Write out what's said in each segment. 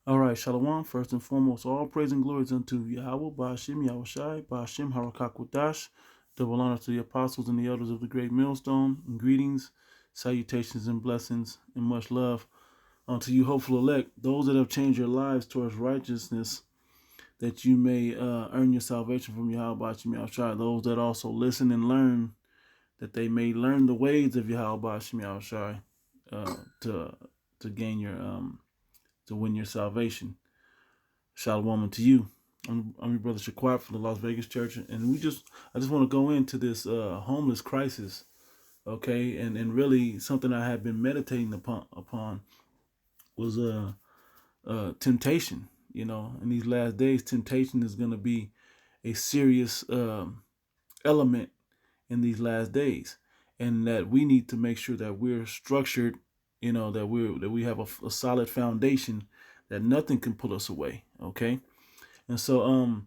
All right, Shalom. First and foremost, all praise and glory is unto Yahweh, Ba'ashim, Yahushai, Ba'ashim, Harakakwadash. Double honor to the apostles and the elders of the great millstone. And greetings, salutations, and blessings, and much love unto you, hopeful elect, those that have changed your lives towards righteousness, that you may earn your salvation from Yahweh, Ba'ashim, Yahushai. Those that also listen and learn, that they may learn the ways of Yahweh, Ba'ashim, Yahushai, to gain your to win your salvation. Shalom to you. I'm your brother Shaquat from the Las Vegas Church, and I just want to go into this homeless crisis, okay? And really something I have been meditating upon was temptation. You know, in these last days, temptation is going to be a serious element in these last days, and that we need to make sure that we're structured. You know, that we have a solid foundation, that nothing can pull us away. Okay. And so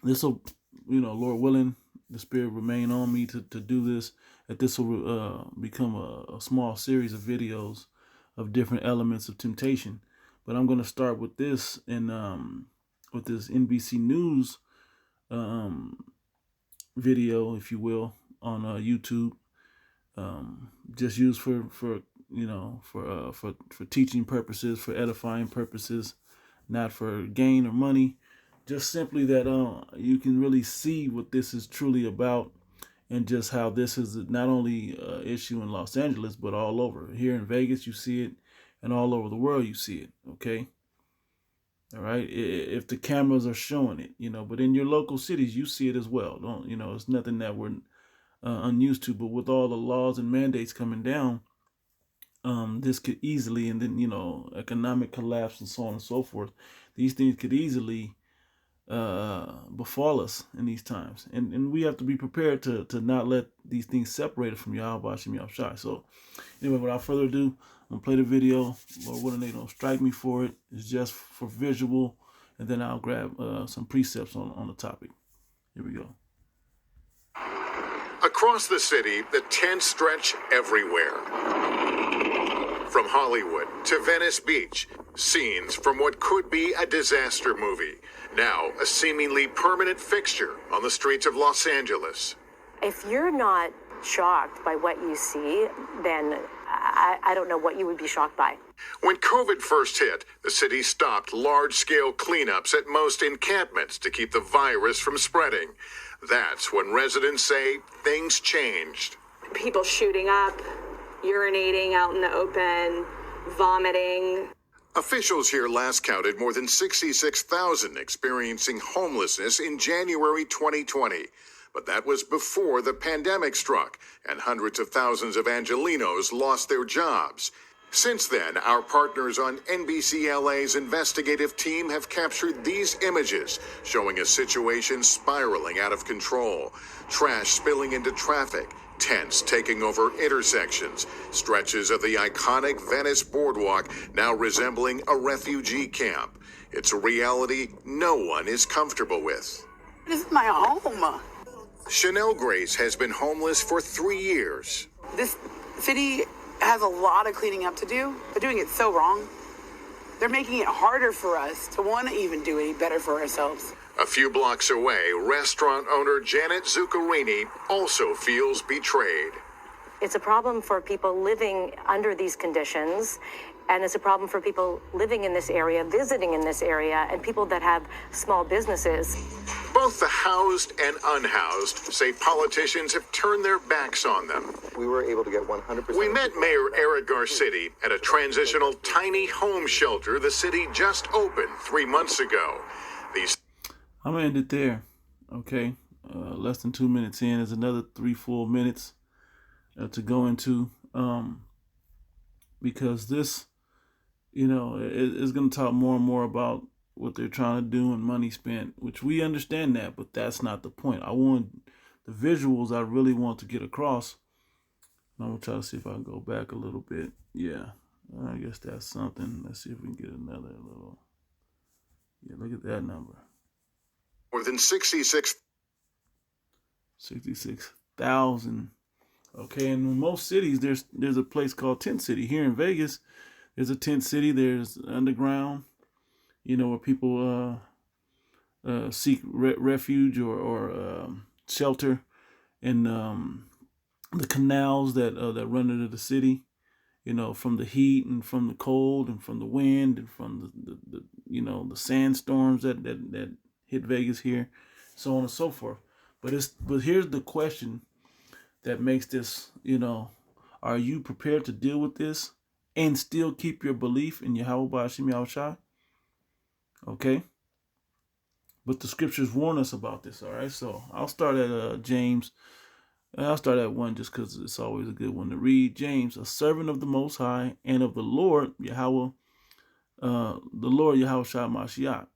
this will, Lord willing, the Spirit remain on me to do this, that this will become a small series of videos of different elements of temptation. But I'm going to start with this with this NBC News video, if you will, on YouTube, just used for teaching purposes, for edifying purposes, not for gain or money. Just simply that you can really see what this is truly about, and just how this is not only an issue in Los Angeles, but all over. Here in Vegas, you see it, and all over the world, you see it. Okay, all right. If the cameras are showing it, but in your local cities, you see it as well. Don't It's nothing that we're unused to. But with all the laws and mandates coming down, this could easily, and then economic collapse and so on and so forth. These things could easily befall us in these times, and we have to be prepared to not let these things separate us from Yahweh Shem Yahushai. So anyway, without further ado, I'm gonna play the video. Lord willing, they don't strike me for it. It's just for visual, and then I'll grab some precepts on the topic. Here we go. Across the city, the tents stretch everywhere. From Hollywood to Venice Beach, scenes from what could be a disaster movie, now a seemingly permanent fixture on the streets of Los Angeles. If you're not shocked by what you see, then I don't know what you would be shocked by. When COVID first hit, the city stopped large-scale cleanups at most encampments to keep the virus from spreading. That's when residents say things changed. People shooting up, urinating out in the open, vomiting. Officials here last counted more than 66,000 experiencing homelessness in January 2020. But that was before the pandemic struck, and hundreds of thousands of Angelenos lost their jobs. Since then, our partners on NBC LA's investigative team have captured these images, showing a situation spiraling out of control. Trash spilling into traffic, tents taking over intersections, stretches of the iconic Venice boardwalk now resembling a refugee camp. It's a reality no one is comfortable with. This is my home. Chanel Grace has been homeless for 3 years. This city has a lot of cleaning up to do. They're doing it so wrong. They're making it harder for us to want to even do any better for ourselves. A few blocks away, restaurant owner Janet Zuccarini also feels betrayed. It's a problem for people living under these conditions, and it's a problem for people living in this area, visiting in this area, and people that have small businesses. Both the housed and unhoused say politicians have turned their backs on them. We were able to get 100%. We met Mayor Eric Garcetti at a transitional tiny home shelter the city just opened 3 months ago. I'm gonna end it there. Okay, less than 2 minutes in. There's another 3 full minutes to go into, because this, is going to talk more and more about what they're trying to do and money spent, which we understand that, but that's not the point. I want the visuals I really want to get across. I'm going to try to see if I can go back a little bit. Yeah, I guess that's something. Let's see if we can get another little. Yeah, look at that number. More than 66,000. Okay, and in most cities, there's a place called Tent City. Here in Vegas, there's a tent city. There's underground. where people seek refuge or shelter in the canals that run into the city, from the heat and from the cold and from the wind and from the sandstorms that hit Vegas here, so on and so forth. But here's the question that makes this, are you prepared to deal with this and still keep your belief in Yahweh Ba'ashim Yahushai? Okay? But the scriptures warn us about this, all right? So I'll start at James. I'll start at 1 just because it's always a good one to read. James, a servant of the Most High and of the Lord, Yahweh, the Lord Yahweh Shai Mashiach.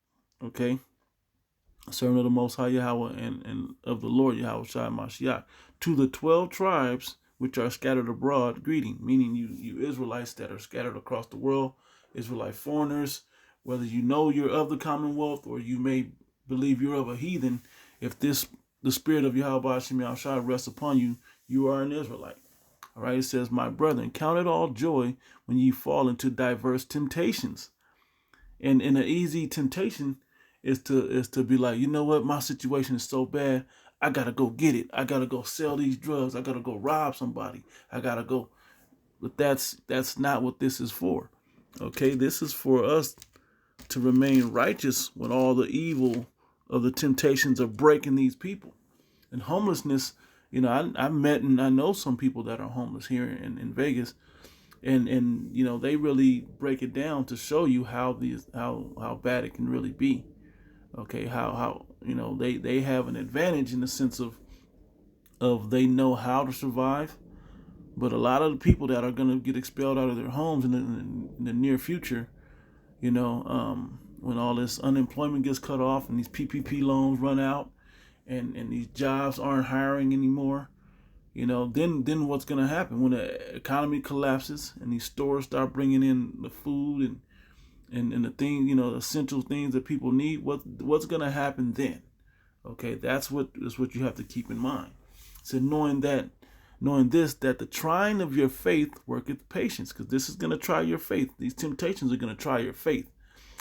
Okay? A servant of the Most High Yahweh and of the Lord Yahweh Shai Mashiach. To the 12 tribes which are scattered abroad, greeting, meaning you Israelites that are scattered across the world, Israelite foreigners, whether you know you're of the Commonwealth or you may believe you're of a heathen, if the spirit of Yahweh Ba'ashim Yahushua rests upon you, you are an Israelite. All right, it says, my brethren, count it all joy when ye fall into diverse temptations. And an easy temptation is to be like, you know what, my situation is so bad, I gotta go get it. I gotta go sell these drugs. I gotta go rob somebody. I gotta go. But that's not what this is for. Okay, this is for us to remain righteous when all the evil of the temptations are breaking these people. And homelessness, I met and I know some people that are homeless here in Vegas, and they really break it down to show you how bad it can really be. Okay, how they have an advantage in the sense of they know how to survive, but a lot of the people that are going to get expelled out of their homes in the near future, when all this unemployment gets cut off and these PPP loans run out, and these jobs aren't hiring anymore, then what's going to happen when the economy collapses and these stores start bringing in the food and the thing, the essential things that people need? What's going to happen then? Okay, that's what you have to keep in mind. So knowing this, that the trying of your faith worketh patience, because this is going to try your faith. These temptations are going to try your faith.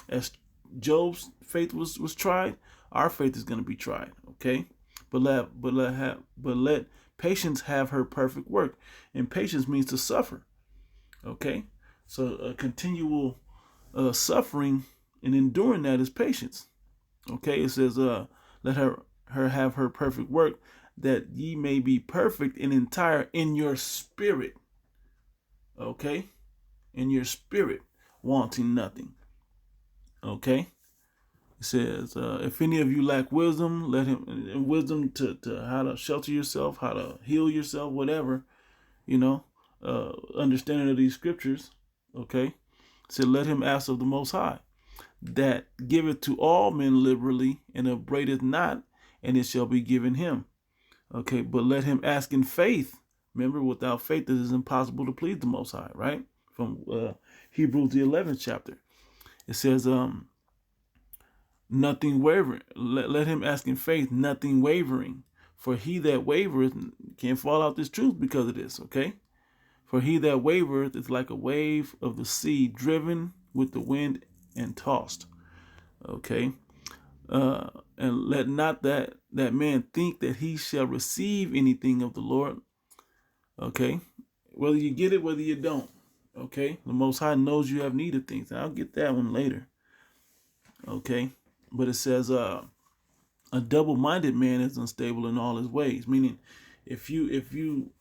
As Job's faith was tried, our faith is going to be tried. Okay, but let patience have her perfect work, and patience means to suffer. Okay, so a continual suffering and enduring that is patience. Okay, it says, let her have her perfect work, that ye may be perfect and entire in your spirit. Okay, in your spirit, wanting nothing. Okay, it says, if any of you lack wisdom, let him wisdom to how to shelter yourself, how to heal yourself, whatever, understanding of these scriptures. Okay, it said, let him ask of the Most High, that giveth to all men liberally, and upbraideth not, and it shall be given him. Okay, but let him ask in faith. Remember, without faith it is impossible to please the Most High, right? From Hebrews the 11th chapter. It says, nothing wavering. Let him ask in faith, nothing wavering. For he that wavereth can't fall out this truth because of this, okay? For he that wavereth is like a wave of the sea, driven with the wind and tossed. Okay? And let not that man think that he shall receive anything of the Lord. Okay? Whether you get it, whether you don't. Okay? The Most High knows you have need of things. And I'll get that one later. Okay? But it says, a double-minded man is unstable in all his ways. Meaning, if you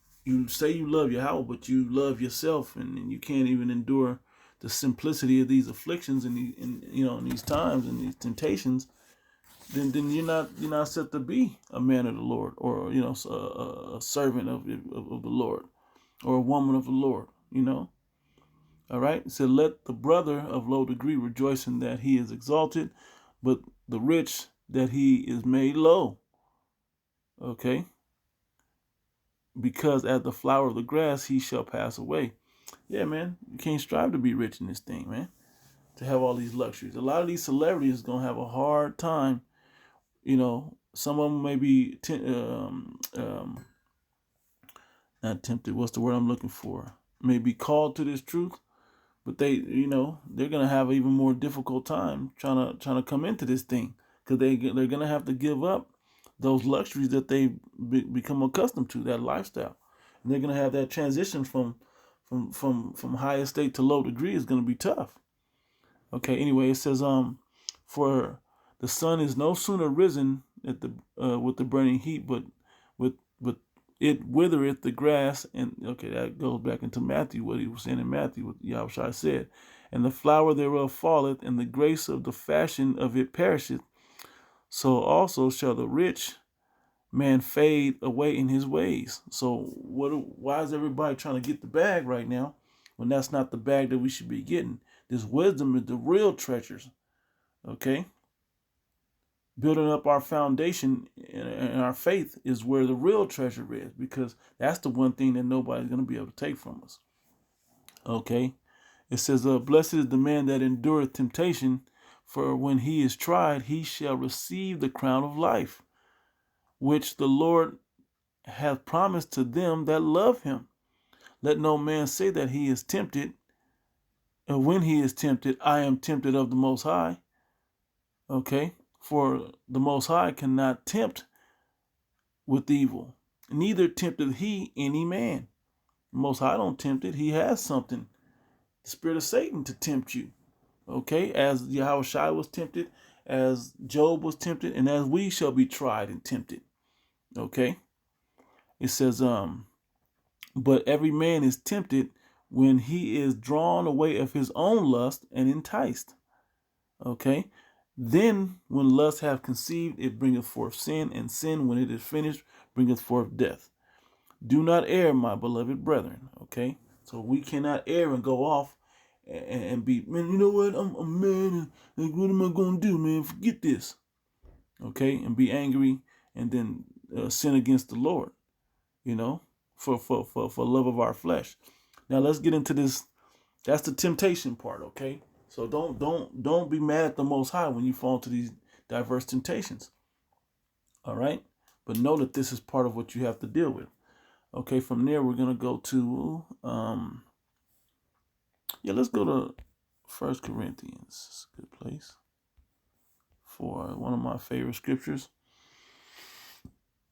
say you love Yahweh, but you love yourself, and you can't even endure the simplicity of these afflictions and in these times and these temptations, then you're not set to be a man of the Lord, or a servant of the Lord, or a woman of the Lord. All right. So let the brother of low degree rejoice in that he is exalted, but the rich that he is made low. Okay. Because as the flower of the grass he shall pass away. Yeah, man. You can't strive to be rich in this thing, man. To have all these luxuries. A lot of these celebrities are gonna have a hard time. Some of them may be not tempted. What's the word I'm looking for? May be called to this truth, but they're gonna have an even more difficult time trying to come into this thing, because they're gonna have to give up those luxuries that they become accustomed to, that lifestyle, and they're gonna have that transition from high estate to low degree is gonna be tough. Okay. Anyway, it says for the sun is no sooner risen at the with the burning heat, but it withereth the grass. And okay, that goes back into Matthew, what he was saying in Matthew, what Yahushua said. And the flower thereof falleth, and the grace of the fashion of it perisheth. So also shall the rich man fade away in his ways. So why is everybody trying to get the bag right now when that's not the bag that we should be getting? This wisdom is the real treasures. Okay? Building up our foundation and our faith is where the real treasure is, because that's the one thing that nobody's going to be able to take from us. Okay? It says, blessed is the man that endureth temptation, for when he is tried, he shall receive the crown of life, which the Lord hath promised to them that love him. Let no man say that he is tempted, and when he is tempted, I am tempted of the Most High. Okay? For the Most High cannot tempt with evil, neither tempteth he any man. The Most High don't tempt it. He has something, the spirit of Satan, to tempt you. Okay? As Yahushua was tempted, as Job was tempted, and as we shall be tried and tempted. Okay? It says, but every man is tempted when he is drawn away of his own lust and enticed. Okay? Then when lust hath conceived, it bringeth forth sin, and sin, when it is finished, bringeth forth death. Do not err, my beloved brethren. Okay? So we cannot err and go off and be, man, you know what? I'm mad. And what am I going to do, man? Forget this. Okay? And be angry and then sin against the Lord, for love of our flesh. Now let's get into this. That's the temptation part, okay? So don't be mad at the Most High when you fall into these diverse temptations. All right? But know that this is part of what you have to deal with. Okay, from there we're gonna go to let's go to 1 Corinthians. It's a good place for one of my favorite scriptures.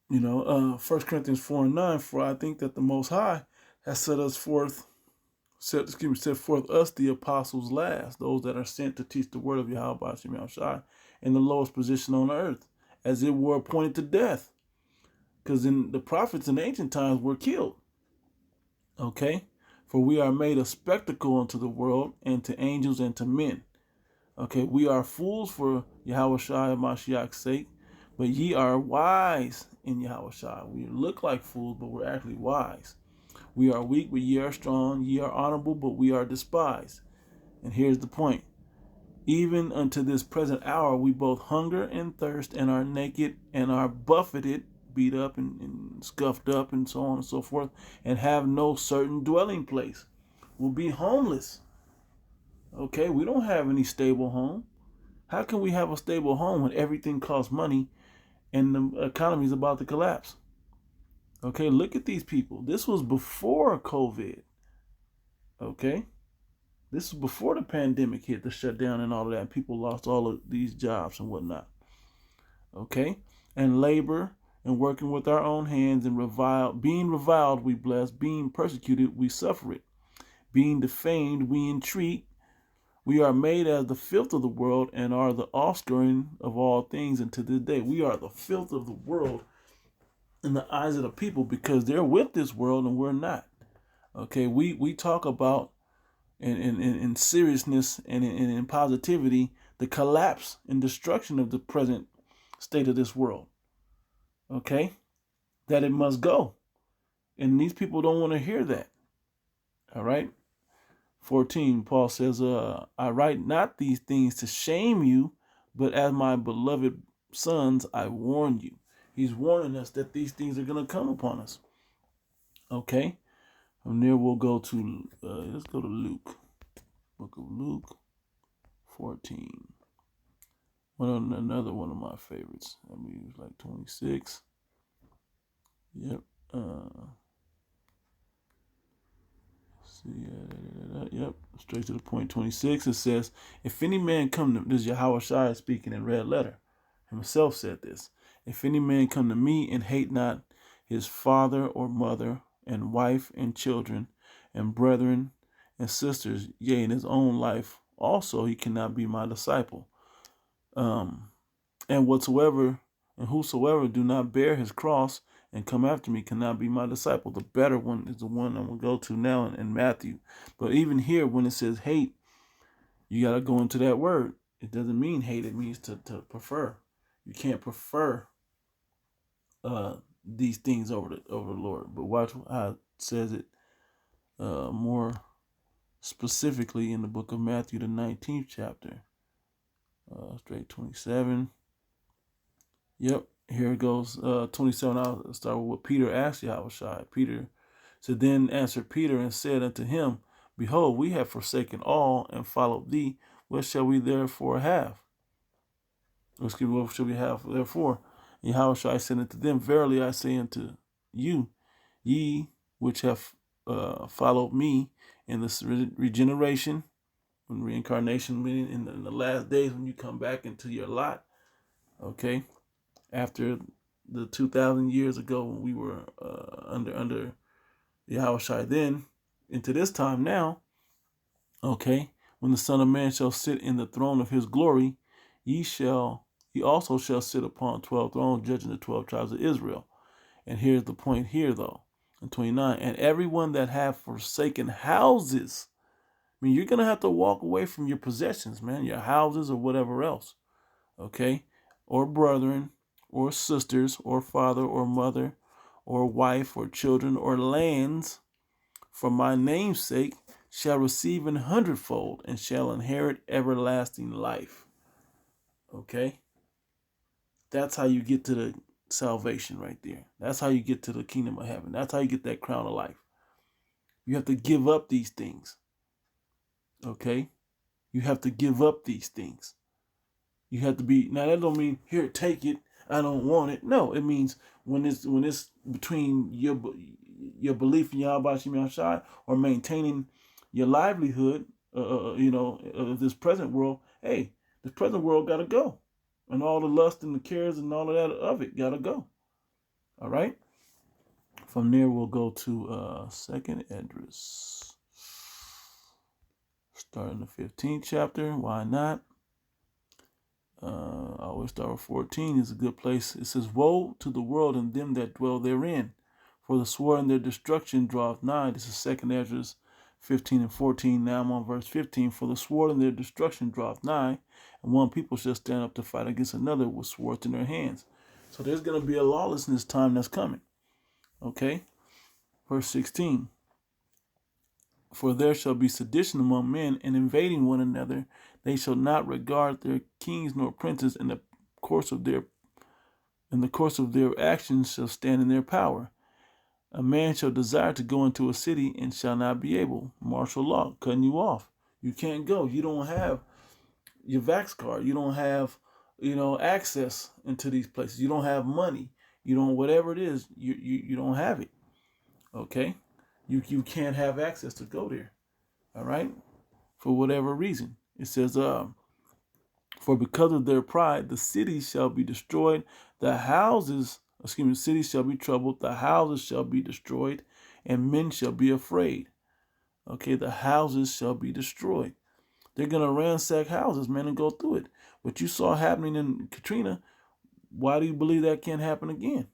1 Corinthians 4:9, for I think that the Most High has set forth us, the apostles, last, those that are sent to teach the word of Yahweh Shem Yahushai, in the lowest position on earth, as it were appointed to death. Because in the prophets in ancient times were killed. Okay? For we are made a spectacle unto the world, and to angels, and to men. Okay, we are fools for Yahushua Mashiach's sake, but ye are wise in Yahushua. We look like fools, but we're actually wise. We are weak, but ye are strong. Ye are honorable, but we are despised. And here's the point. Even unto this present hour, we both hunger and thirst, and are naked, and are buffeted, beat up, and scuffed up, and so on and so forth, and have no certain dwelling place. We'll be homeless. Okay, we don't have any stable home. How can we have a stable home when everything costs money and the economy is about to collapse? Okay, look at these people. This was before COVID. Okay? This was before the pandemic hit, the shutdown and all of that. And people lost all of these jobs and whatnot. Okay? And labor and working with our own hands and being reviled, we bless. Being persecuted, we suffer it. Being defamed, we entreat. We are made as the filth of the world and are the offscouring of all things. And to this day, we are the filth of the world in the eyes of the people, because they're with this world and we're not. Okay, we talk about in seriousness and in positivity the collapse and destruction of the present state of this world. Okay, that it must go, and these people don't want to hear that. All right. 14, Paul says, I write not these things to shame you, but as my beloved sons, I warn you. He's warning us that these things are going to come upon us. Okay? From there, we'll go to, let's go to Luke. Book of Luke 14. Another one of my favorites. I mean, it was like 26. Yep. Yep, straight to the point. 26. It says, "If any man come to," this is Yahweh Shai speaking in red letter. Himself said this. "If any man come to me and hate not his father or mother and wife and children and brethren and sisters, yea, in his own life also, he cannot be my disciple. And whosoever do not bear his cross and come after me cannot be my disciple." The better one is the one I'm going to go to now in Matthew. But even here, when it says hate, you got to go into that word. It doesn't mean hate. It means to prefer. You can't prefer these things over the Lord. But watch how it says it more specifically in the book of Matthew, the 19th chapter. Straight 27. Yep, here it goes. 27, I'll start with what Peter asked Yahushua. Peter said, "Then answered Peter and said unto him, Behold, we have forsaken all and followed thee. What shall we therefore have?" Excuse me, what shall we have therefore? And Yahushua said unto them, "Verily I say unto you, ye which have followed me in this regeneration," when reincarnation, meaning in the last days when you come back into your lot, okay, after the 2,000 years ago when we were under Yahushua, then into this time now, okay, when the Son of Man shall sit in the throne of his glory, ye also shall sit upon 12 thrones, judging the 12 tribes of Israel. And here's the point here, though, in 29, "And everyone that hath forsaken houses," I mean, you're going to have to walk away from your possessions, man, your houses or whatever else, okay, or brethren, or sisters, or father, or mother, or wife, or children, or lands, for my name's sake, shall receive 100-fold, and shall inherit everlasting life. Okay? That's how you get to the salvation right there. That's how you get to the kingdom of heaven. That's how you get that crown of life. You have to give up these things. Okay? You have to give up these things. You have to be, now that don't mean, here, take it, I don't want it. No, it means when it's between your belief in Yahweh Shem Yahshai or maintaining your livelihood, of this present world. Hey, this present world got to go. And all the lust and the cares and all of that of it got to go. All right? From there, we'll go to second Endureth. Starting the 15th chapter. Why not? I always start with 14. Is a good place. It says, "Woe to the world and them that dwell therein, for the sword and their destruction draweth nigh." This is second Esdras 15 and 14. Now I'm on verse 15. "For the sword and their destruction draweth nigh, and one people shall stand up to fight against another with swords in their hands." So there's going to be a lawlessness time that's coming. Okay? Verse 16. "For there shall be sedition among men, and invading one another. They shall not regard their kings nor princes, in the course of their actions shall stand in their power. A man shall desire to go into a city and shall not be able." Martial law, cutting you off. You can't go. You don't have your Vax card. You don't have, access into these places. You don't have money. You don't, whatever it is, you don't have it. Okay? You can't have access to go there. All right? For whatever reason. It says, "For because of their pride, the cities shall be destroyed. Cities shall be troubled. The houses shall be destroyed, and men shall be afraid." Okay, the houses shall be destroyed. They're going to ransack houses, man, and go through it. What you saw happening in Katrina, why do you believe that can't happen again?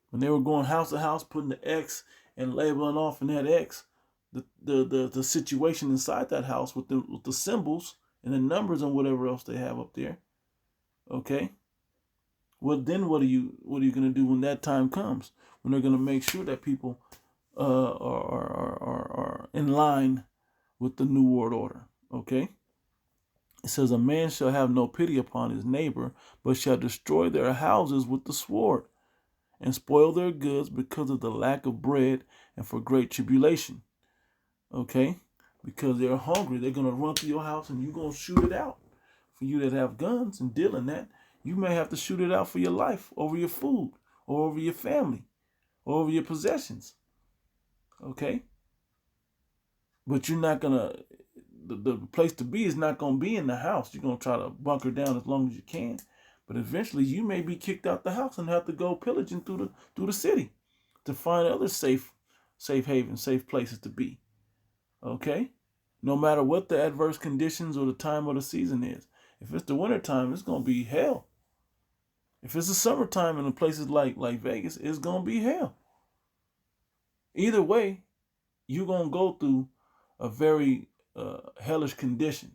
When they were going house to house, putting the X and labeling off in that X, the situation inside that house with the symbols and the numbers and whatever else they have up there. Okay. Well, then what are you going to do when that time comes? When they're going to make sure that people are in line with the New World Order. Okay. It says, "A man shall have no pity upon his neighbor, but shall destroy their houses with the sword, and spoil their goods because of the lack of bread and for great tribulation." Okay? Because they're hungry. They're going to run through your house and you're going to shoot it out. For you that have guns and deal in that, you may have to shoot it out for your life, over your food, or over your family, or over your possessions. Okay? But you're not gonna. The place to be is not gonna be in the house. You're gonna try to bunker down as long as you can, but eventually you may be kicked out the house and have to go pillaging through the city to find other safe havens, safe places to be. Okay, no matter what the adverse conditions or the time of the season is. If it's the winter time, it's gonna be hell. If it's the summertime in places like Vegas, it's gonna be hell. Either way, you're gonna go through a very hellish condition.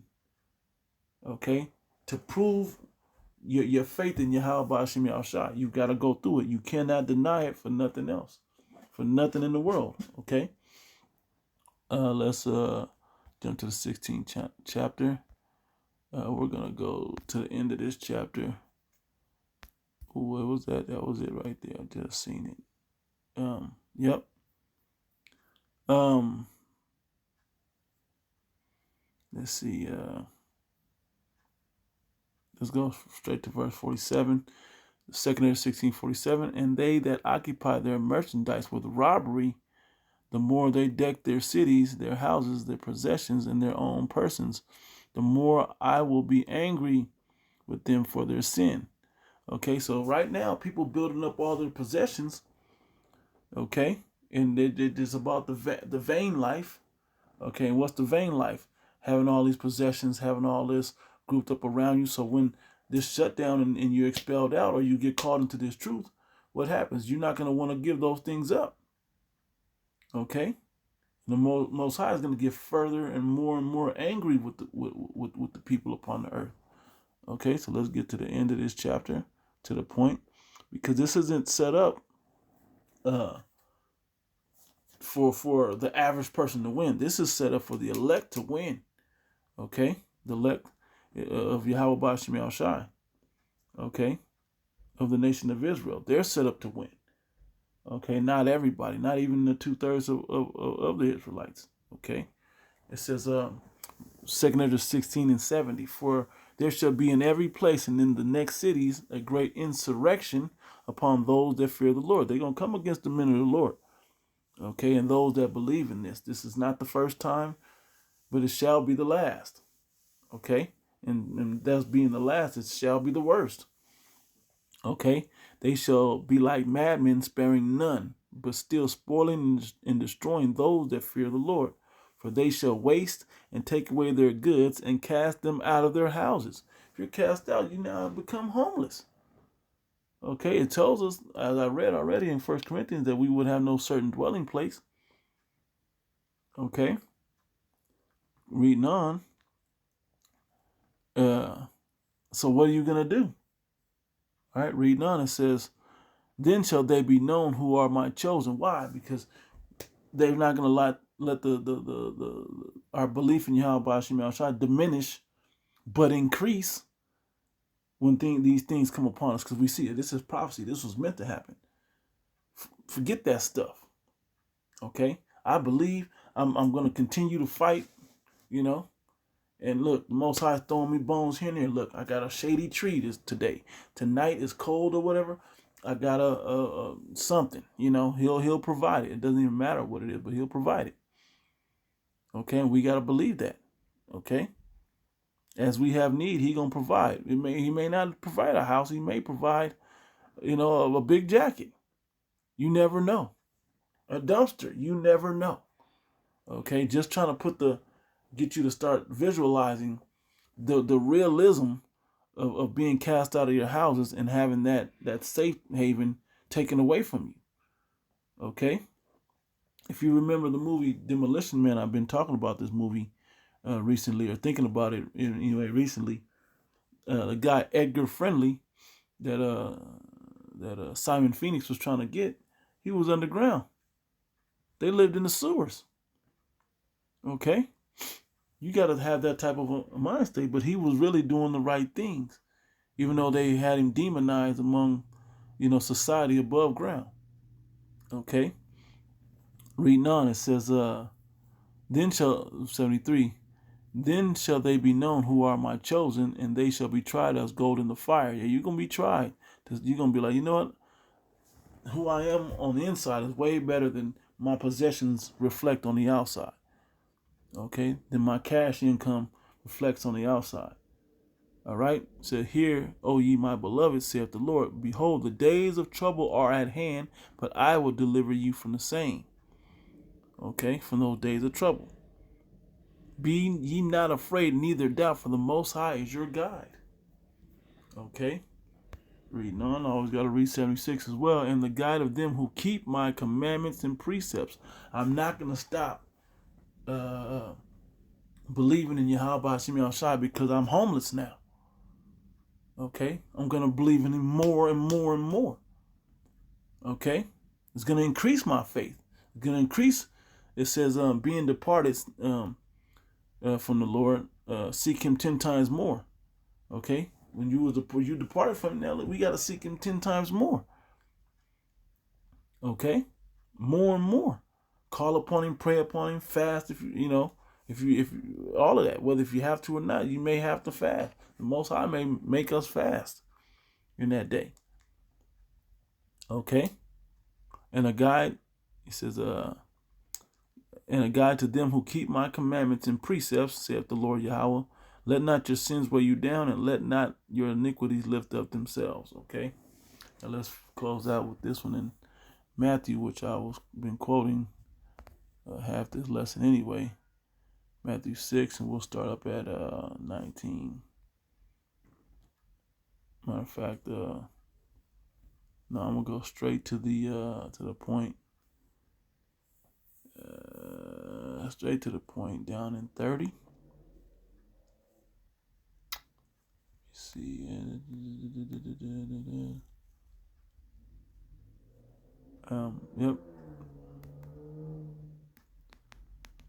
Okay, to prove your faith in Yahweh Hashem Yahushua, you got to go through it. You cannot deny it for nothing else, for nothing in the world. Okay, let's jump to the 16th chapter. We're gonna go to the end of this chapter. What was that? That was it right there. I just seen it. Yep. Let's see. Let's go straight to verse 47. The second of 1647. And they that occupy their merchandise with robbery, the more they deck their cities, their houses, their possessions, and their own persons, the more I will be angry with them for their sin. Okay, so right now, people building up all their possessions. Okay, and it's about the vain life. Okay, and what's the vain life? Having all these possessions, having all this grouped up around you. So when this shutdown and you're expelled out or you get caught into this truth, what happens? You're not going to want to give those things up. Okay, the Most High is going to get further and more angry with the people upon the earth. Okay, so let's get to the end of this chapter, to the point, because this isn't set up for the average person to win. This is set up for the elect to win. Okay, the elect of Yahweh Hashem Yahushua. Okay, of the nation of Israel. They're set up to win. Okay, not everybody, not even the 2/3 of the Israelites. Okay, it says, 2 16 and 70, for there shall be in every place and in the next cities a great insurrection upon those that fear the Lord. They're going to come against the men of the Lord. Okay, and those that believe in this. This is not the first time, but it shall be the last. Okay, and that's being the last, it shall be the worst. Okay, they shall be like madmen, sparing none, but still spoiling and destroying those that fear the Lord. For they shall waste and take away their goods and cast them out of their houses. If you're cast out, you now become homeless. Okay, it tells us, as I read already in 1 Corinthians, that we would have no certain dwelling place. Okay, reading on. So what are you going to do? All right, reading on, it says, then shall they be known who are my chosen. Why? Because they're not going to let our belief in Yahweh Hashem Yahushua diminish, but increase when these things come upon us. Because we see it. This is prophecy. This was meant to happen. Forget that stuff. Okay? I believe I'm going to continue to fight, you know. And look, the Most High is throwing me bones here and there. Look, I got a shady tree today. Tonight is cold or whatever. I got a something, you know. He'll provide it. It doesn't even matter what it is, but he'll provide it. Okay, and we got to believe that. Okay, as we have need, he gonna provide. He may not provide a house. He may provide, you know, a big jacket. You never know. A dumpster. You never know. Okay, just trying to get you to start visualizing the realism of being cast out of your houses and having that safe haven taken away from you. Okay? If you remember the movie Demolition Man, I've been talking about this movie recently, or thinking about it anyway recently. The guy Edgar Friendly that Simon Phoenix was trying to get, he was underground. They lived in the sewers. Okay? You got to have that type of a mind state, but he was really doing the right things, even though they had him demonized among, you know, society above ground. Okay. Reading on, it says, then shall, 73, then shall they be known who are my chosen, and they shall be tried as gold in the fire. Yeah, you're going to be tried. You're going to be like, you know what? Who I am on the inside is way better than my possessions reflect on the outside. Okay, then my cash income reflects on the outside. All right, so hear, O ye my beloved, saith the Lord, behold, the days of trouble are at hand, but I will deliver you from the same. Okay, from those days of trouble. Be ye not afraid, neither doubt, for the Most High is your guide. Okay, reading on, I always got to read 76 as well. And the guide of them who keep my commandments and precepts. I'm not going to stop believing in Yahweh Hashem Yahushua because I'm homeless now. Okay, I'm going to believe in him more and more and more. Okay, it's going to increase my faith. It's going to increase. It says, being departed from the Lord, seek him 10 times more. Okay, when you departed from him, we got to seek him 10 times more. Okay, more and more. Call upon him, pray upon him, fast. If you all of that, whether if you have to or not, you may have to fast. The Most High may make us fast in that day. Okay, and a guide. He says, and a guide to them who keep my commandments and precepts, saith the Lord Yahweh. Let not your sins weigh you down, and let not your iniquities lift up themselves. Okay, now let's close out with this one in Matthew, which I was been quoting half this lesson anyway. Matthew 6, and we'll start up at 19. Matter of fact, no, I'm gonna go straight to the point. Straight to the point down in 30. See, yep,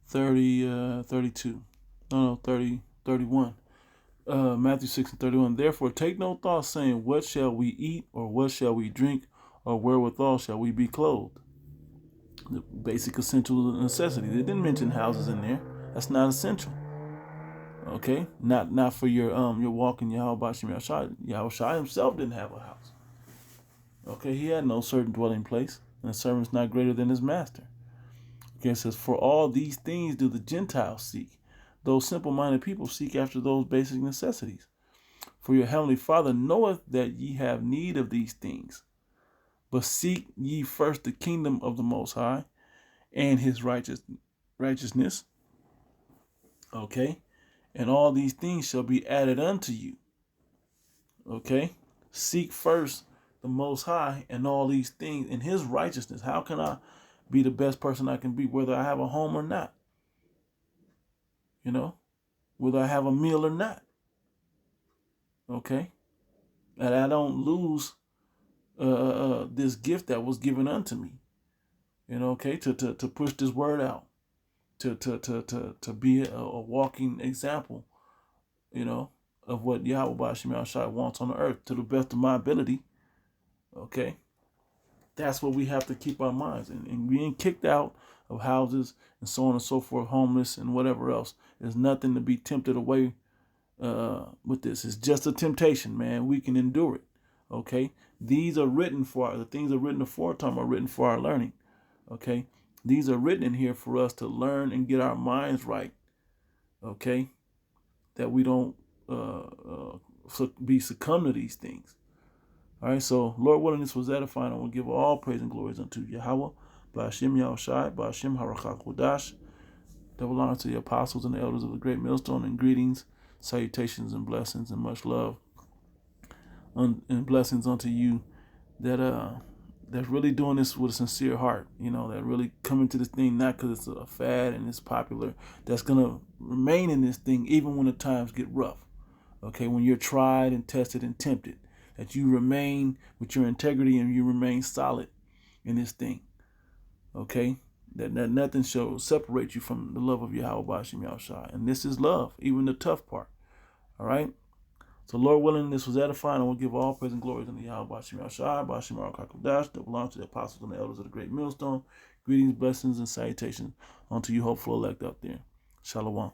32. No, 30, 31. Matthew 6 and 31. Therefore, take no thought, saying, what shall we eat, or what shall we drink, or wherewithal shall we be clothed? The basic essential necessity. They didn't mention houses in there. That's not essential. Okay, not for your walk in Yahweh Hashem Yahushua. Yahushua himself didn't have a house. Okay, he had no certain dwelling place, and a servant's not greater than his master. Okay, it says, for all these things do the Gentiles seek. Those simple-minded people seek after those basic necessities. For your heavenly Father knoweth that ye have need of these things. But seek ye first the kingdom of the Most High and his righteousness. Okay, and all these things shall be added unto you. Okay, seek first the Most High and all these things in his righteousness. How can I be the best person I can be, whether I have a home or not? You know, whether I have a meal or not. Okay, and I don't lose this gift that was given unto me. You know, okay, to push this word out, to be a walking example, you know, of what Yahweh Hashem Yahushua wants on the earth to the best of my ability. Okay, that's what we have to keep our minds in. And being kicked out of houses and so on and so forth, homeless and whatever else, there's nothing to be tempted away with this. It's just a temptation, man. We can endure it. Okay, these are written for the things are written aforetime are written for our learning. Okay, these are written in here for us to learn and get our minds right. Okay, that we don't be succumb to these things. All right, so Lord willing, this was edifying. I will give all praise and glories unto Yahweh, Ba'ashem Yahushai, Ba'ashem Harakak. Double honor to the apostles and the elders of the great millstone, and greetings, salutations, and blessings, and much love, and blessings unto you that's really doing this with a sincere heart, you know, that really coming to this thing not because it's a fad and it's popular, that's going to remain in this thing even when the times get rough. Okay, when you're tried and tested and tempted, that you remain with your integrity and you remain solid in this thing. Okay, that nothing shall separate you from the love of Yahweh Hashem Yahushua. And this is love, even the tough part. All right. So, Lord willing, this was edifying. I will give all praise and glory unto Yahweh Hashem Yahushua, Ba'ashem Harakak, that belongs to the apostles and the elders of the great millstone. Greetings, blessings, and salutations unto you, hopeful elect out there. Shalom.